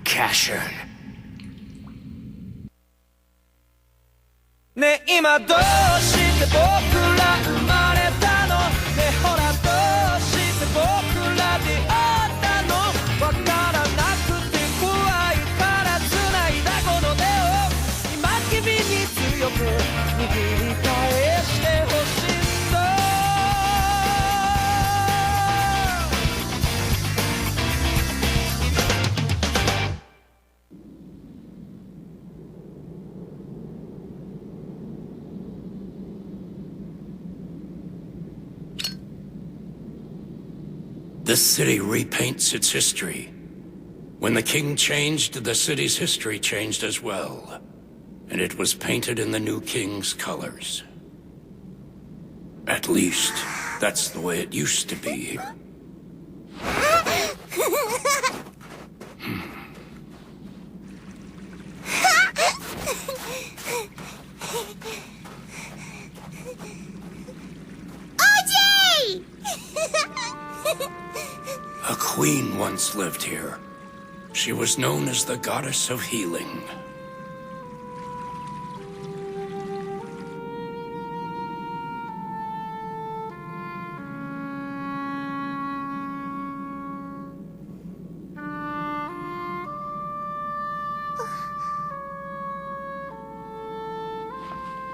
Casshern. ねえ今どうして僕ら生まれたのねえほらどうして僕ら出会ったのわからなくて怖いから繋いだこの手を今君に強く握り返してほしいんだ This city repaints its history. When the king changed, the city's history changed as well. And it was painted in the new king's colors. At least, that's the way it used to be. A queen once lived here. She was known as the goddess of healing.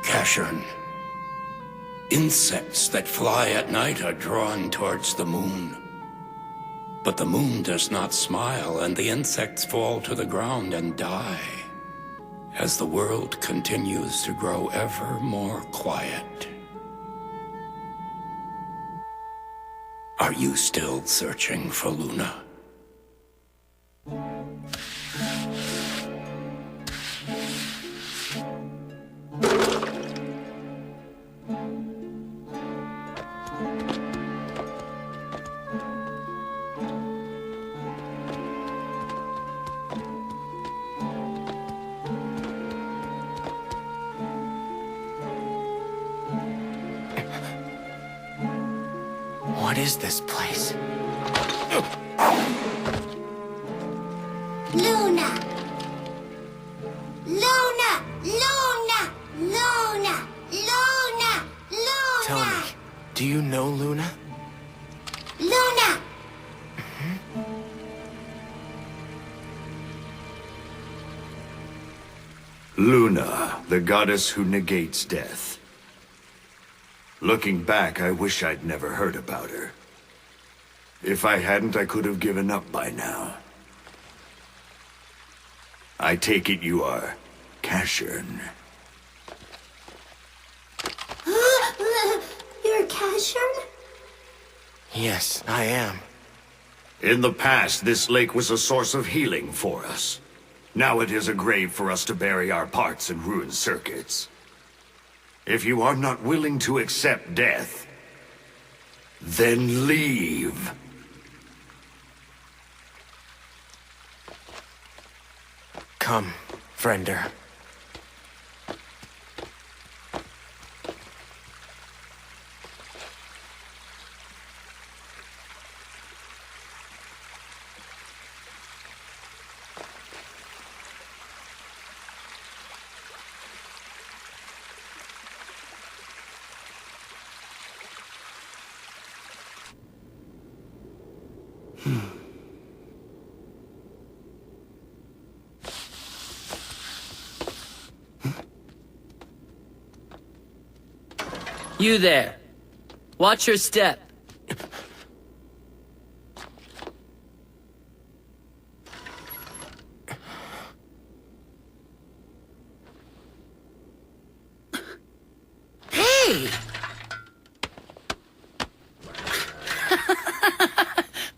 Casshern. Insects that fly at night are drawn towards the moon. But the moon does not smile, and the insects fall to the ground and die, as the world continues to grow ever more quiet. Are you still searching for Luna? What is this place? Luna! Luna! Luna! Luna! Luna! Luna! Tell me, do you know Luna? Luna! Luna, the goddess who negates death. Looking back, I wish I'd never heard about her. If I hadn't, I could have given up by now. I take it you are Casshern. You're Casshern? Yes, I am. In the past, this lake was a source of healing for us. Now it is a grave for us to bury our parts and ruined circuits. If you are not willing to accept death, then leave. Come, friender. You there. Watch your step. Hey!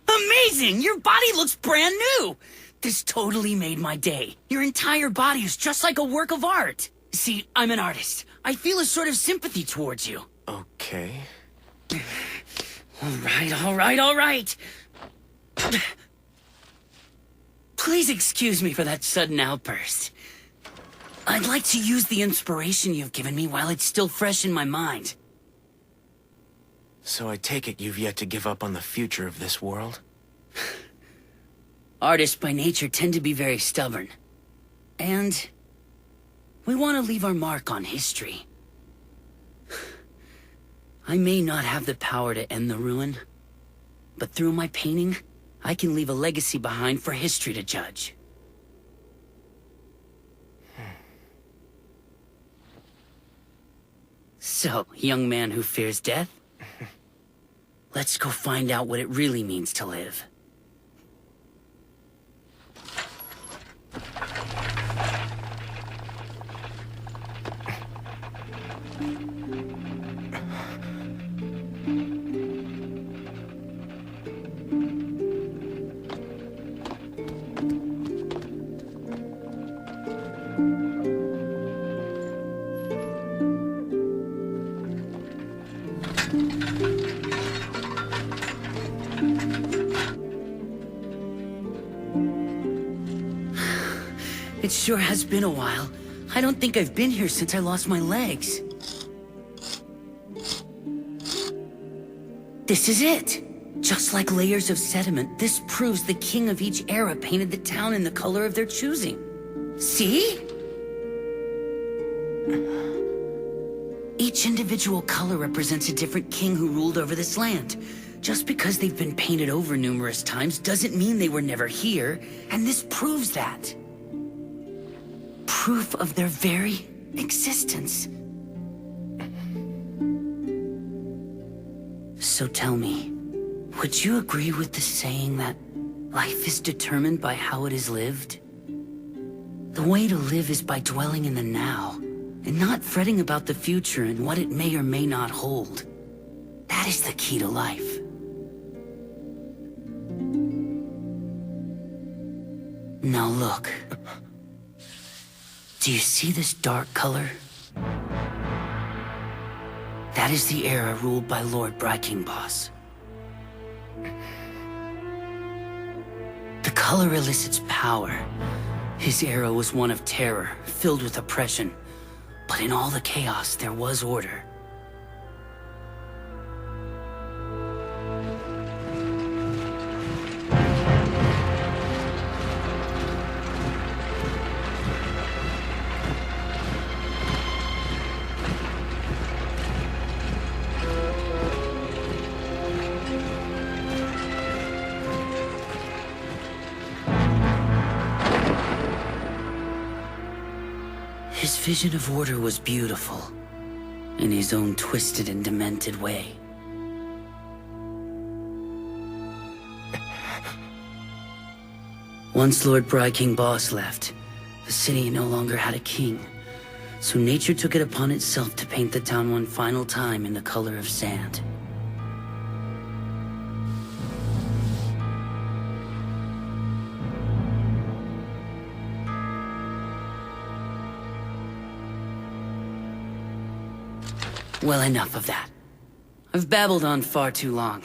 Amazing! Your body looks brand new! This totally made my day. Your entire body is just like a work of art. See, I'm an artist. I feel a sort of sympathy towards you. Okay. All right. Please excuse me for that sudden outburst. I'd like to use the inspiration you've given me while it's still fresh in my mind. So I take it you've yet to give up on the future of this world? Artists by nature tend to be very stubborn. And we want to leave our mark on history. I may not have the power to end the ruin, but through my painting, I can leave a legacy behind for history to judge. So, young man who fears death, let's go find out what it really means to live. It sure has been a while. I don't think I've been here since I lost my legs. This is it! Just like layers of sediment, this proves the king of each era painted the town in the color of their choosing. See? Each individual color represents a different king who ruled over this land. Just because they've been painted over numerous times doesn't mean they were never here, and this proves that. Proof of their very existence. So tell me, would you agree with the saying that life is determined by how it is lived? The way to live is by dwelling in the now, and not fretting about the future and what it may or may not hold. That is the key to life. Now look. Do you see this dark color? That is the era ruled by Lord Boss. The color elicits power. His era was one of terror, filled with oppression. But in all the chaos, there was order. His vision of order was beautiful, in his own twisted and demented way. Once Lord Boss left, the city no longer had a king, so nature took it upon itself to paint the town one final time in the color of sand. Well, enough of that. I've babbled on far too long.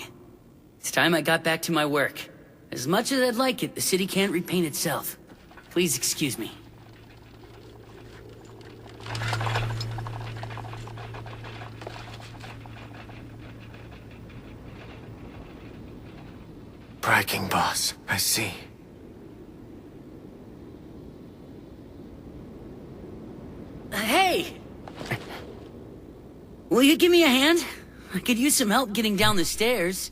It's time I got back to my work. As much as I'd like it, the city can't repaint itself. Please excuse me. Boss, I see. Hey! Will you give me a hand? I could use some help getting down the stairs.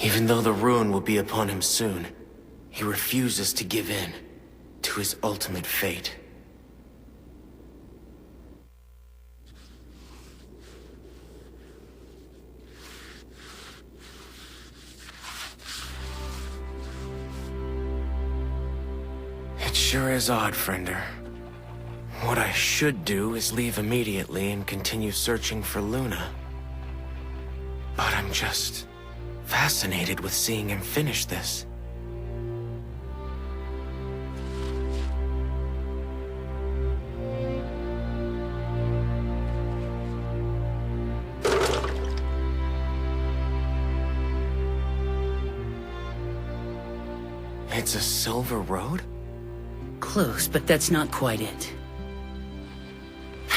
Even though the ruin will be upon him soon, he refuses to give in to his ultimate fate. It sure is odd, Friender. What I should do is leave immediately and continue searching for Luna. But I'm just fascinated with seeing him finish this. It's a silver road? Close, but that's not quite it.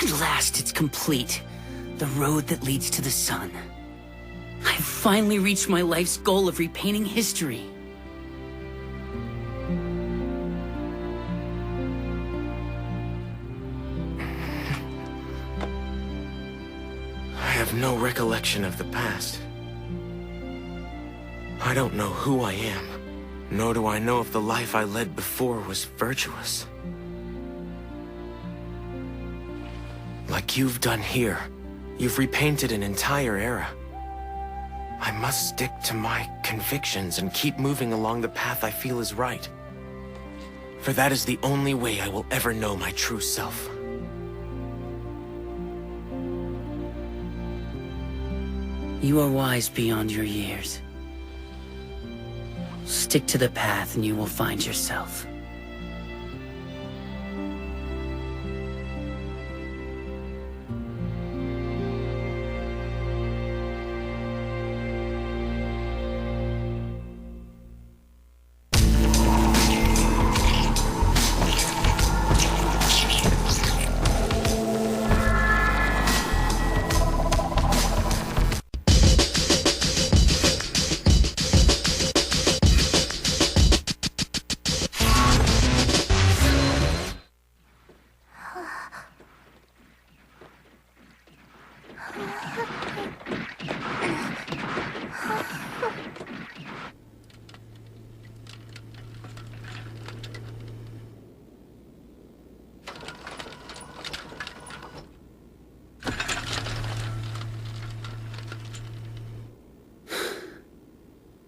At last, it's complete. The road that leads to the sun. I've finally reached my life's goal of repainting history. I have no recollection of the past. I don't know who I am, nor do I know if the life I led before was virtuous. Like you've done here, you've repainted an entire era. I must stick to my convictions and keep moving along the path I feel is right. For that is the only way I will ever know my true self. You are wise beyond your years. Stick to the path and you will find yourself.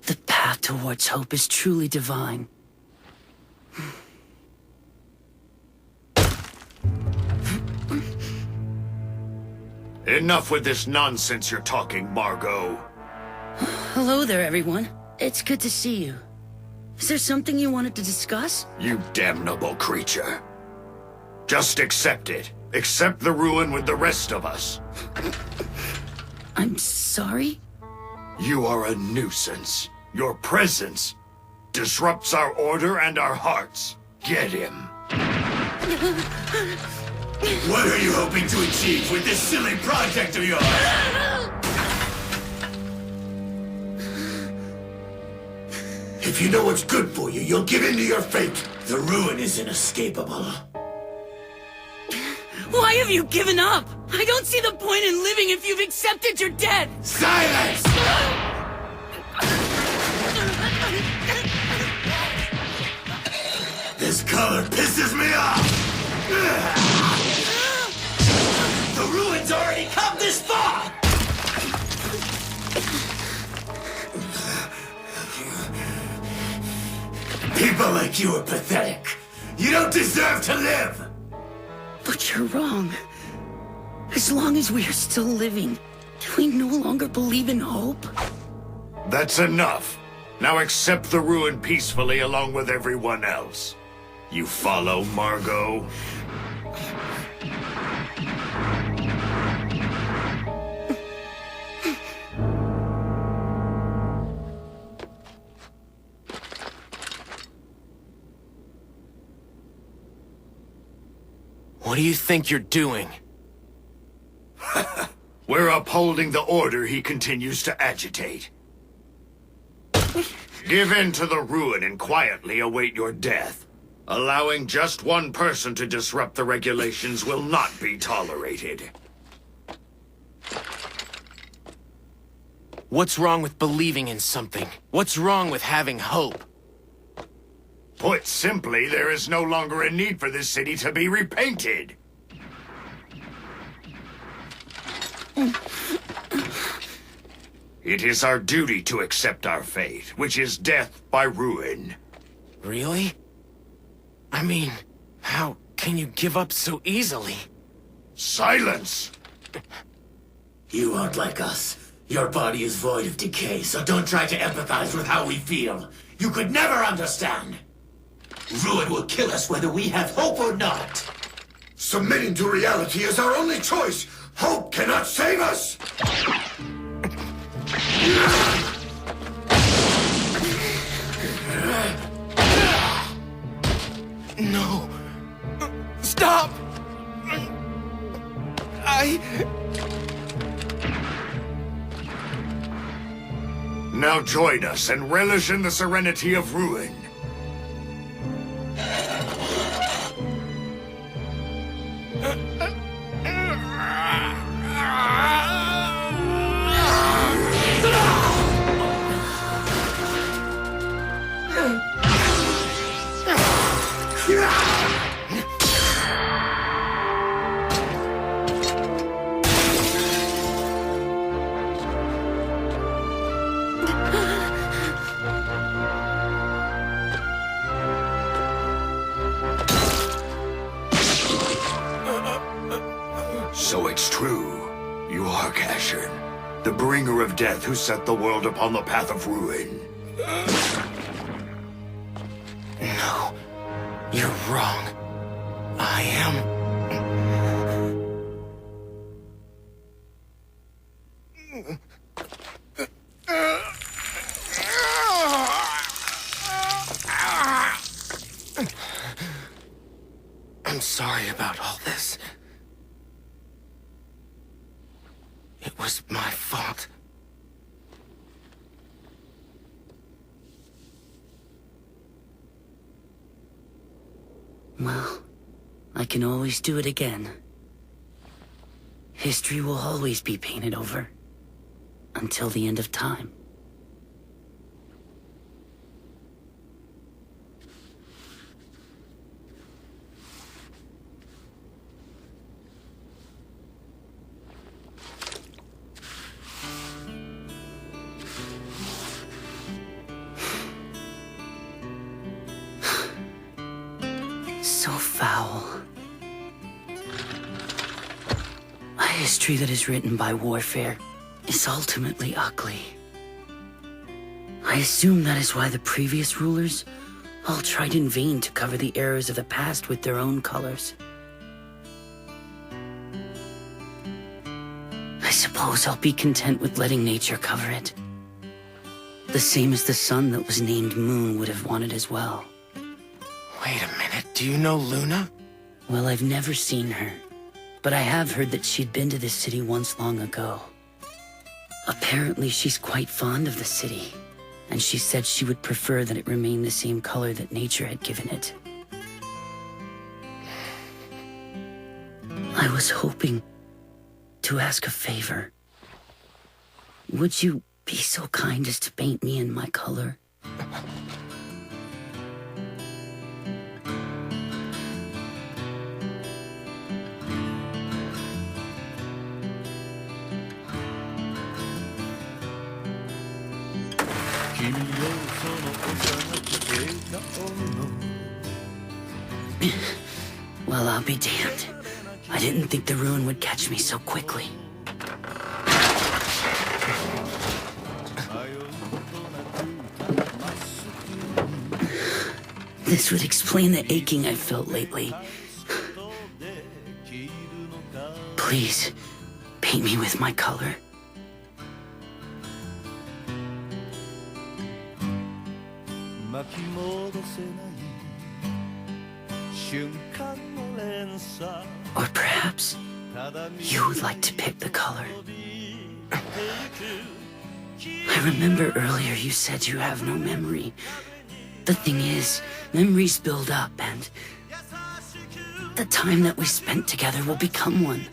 The path towards hope is truly divine. Enough with this nonsense you're talking, Margot. Hello there, everyone. It's good to see you. Is there something you wanted to discuss? You damnable creature. Just accept it. Accept the ruin with the rest of us. I'm sorry? You are a nuisance. Your presence disrupts our order and our hearts. Get him. What are you hoping to achieve with this silly project of yours? If you know what's good for you, you'll give in to your fate. The ruin is inescapable. Why have you given up? I don't see the point in living if you've accepted your death! Silence! This color pisses me off! The ruin's already come this far! People like you are pathetic. You don't deserve to live! But you're wrong. As long as we are still living, do we no longer believe in hope? That's enough. Now accept the ruin peacefully along with everyone else. You follow, Margot? What do you think you're doing? We're upholding the order he continues to agitate. Give in to the ruin and quietly await your death. Allowing just one person to disrupt the regulations will not be tolerated. What's wrong with believing in something? What's wrong with having hope? Put simply, there is no longer a need for this city to be repainted. It is our duty to accept our fate, which is death by ruin. Really? I mean, how can you give up so easily? Silence! You aren't like us. Your body is void of decay, so don't try to empathize with how we feel. You could never understand. Ruin will kill us whether we have hope or not. Submitting to reality is our only choice. Hope cannot save us! No. Stop! Now join us and relish in the serenity of ruin. So it's true. You are Casshern, the bringer of death who set the world upon the path of ruin. No, you're wrong. I am... I'm sorry about all this. It was my fault. Well, I can always do it again. History will always be painted over. Until the end of time. So foul. A history that is written by warfare is ultimately ugly. I assume that is why the previous rulers all tried in vain to cover the errors of the past with their own colors. I suppose I'll be content with letting nature cover it. The same as the sun that was named Moon would have wanted as well. Wait a minute, do you know Luna? Well, I've never seen her, but I have heard that she'd been to this city once long ago. Apparently, she's quite fond of the city, and she said she would prefer that it remain the same color that nature had given it. I was hoping to ask a favor. Would you be so kind as to paint me in my color? Well, I'll be damned. I didn't think the ruin would catch me so quickly. This would explain the aching I've felt lately. Please, paint me with my color. Or perhaps you would like to pick the color. I remember earlier you said you have no memory. The thing is, memories build up, and the time that we spent together will become one.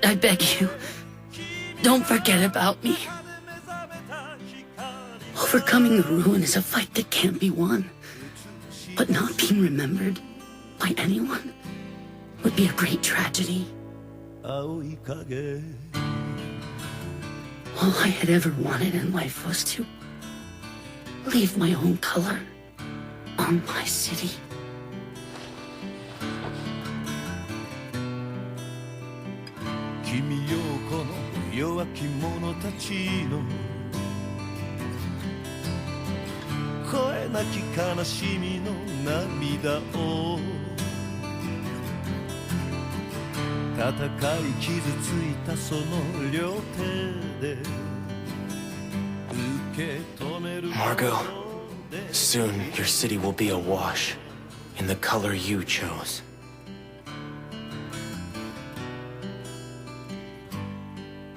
I beg you, don't forget about me. Overcoming the ruin is a fight that can't be won. But not being remembered by anyone would be a great tragedy. All I had ever wanted in life was to leave my own color on my city. Margot, soon your city will be awash in the color you chose.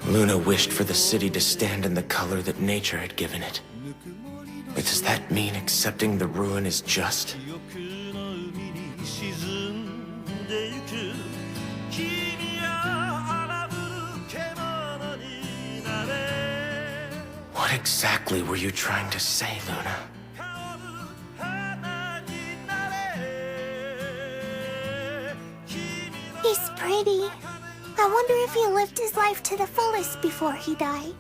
Luna wished for the city to stand in the color that nature had given it. But does that mean accepting the ruin is just? What exactly were you trying to say, Luna? He's pretty. I wonder if he lived his life to the fullest before he died.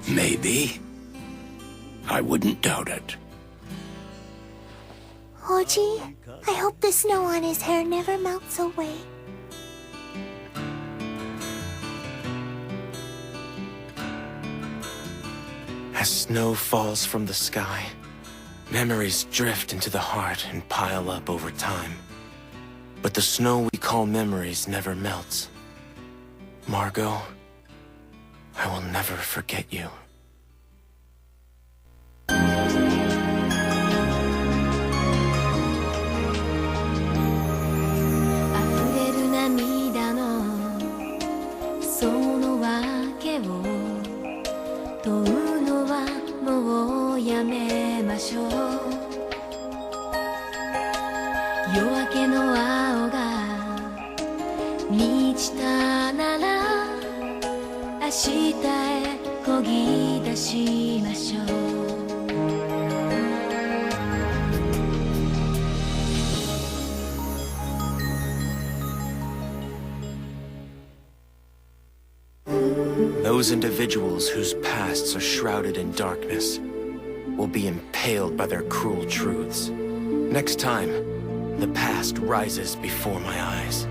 Maybe. I wouldn't doubt it. Hoji, I hope the snow on his hair never melts away. As snow falls from the sky, memories drift into the heart and pile up over time. But the snow we call memories never melts. Margot, I will never forget you. 溢れる涙のその訳を問うのはもうやめましょう。夜明けの青が満ちたなら明日へ漕ぎ出しましょう。 Those individuals whose pasts are shrouded in darkness will be impaled by their cruel truths. Next time, the past rises before my eyes.